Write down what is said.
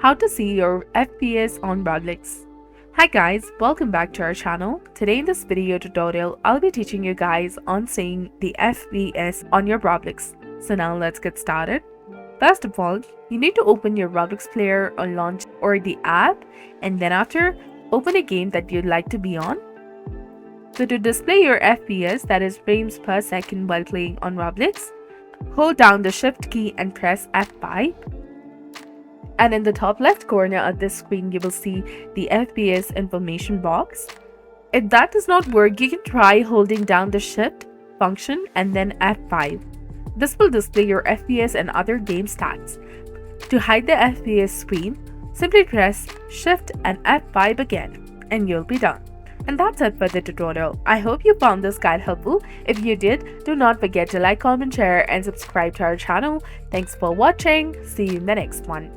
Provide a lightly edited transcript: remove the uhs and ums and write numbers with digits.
How to see your FPS on Roblox. Hi guys, welcome back to our channel. Today in this video tutorial, I'll be teaching you guys on seeing the FPS on your Roblox. So now let's get started. First of all, you need to open your Roblox player or launch or the app, and then after, open a game that you'd like to be on. So to display your FPS, that is frames per second while playing on Roblox, hold down the shift key and press F5. And in the top left corner of this screen, you will see the FPS information box. If that does not work, you can try holding down the shift function and then F5. This will display your FPS and other game stats. To hide the FPS screen, simply press shift and F5 again, and you'll be done. And that's it for the tutorial. I hope you found this guide helpful. If you did, do not forget to like, comment, share, and subscribe to our channel. Thanks for watching. See you in the next one.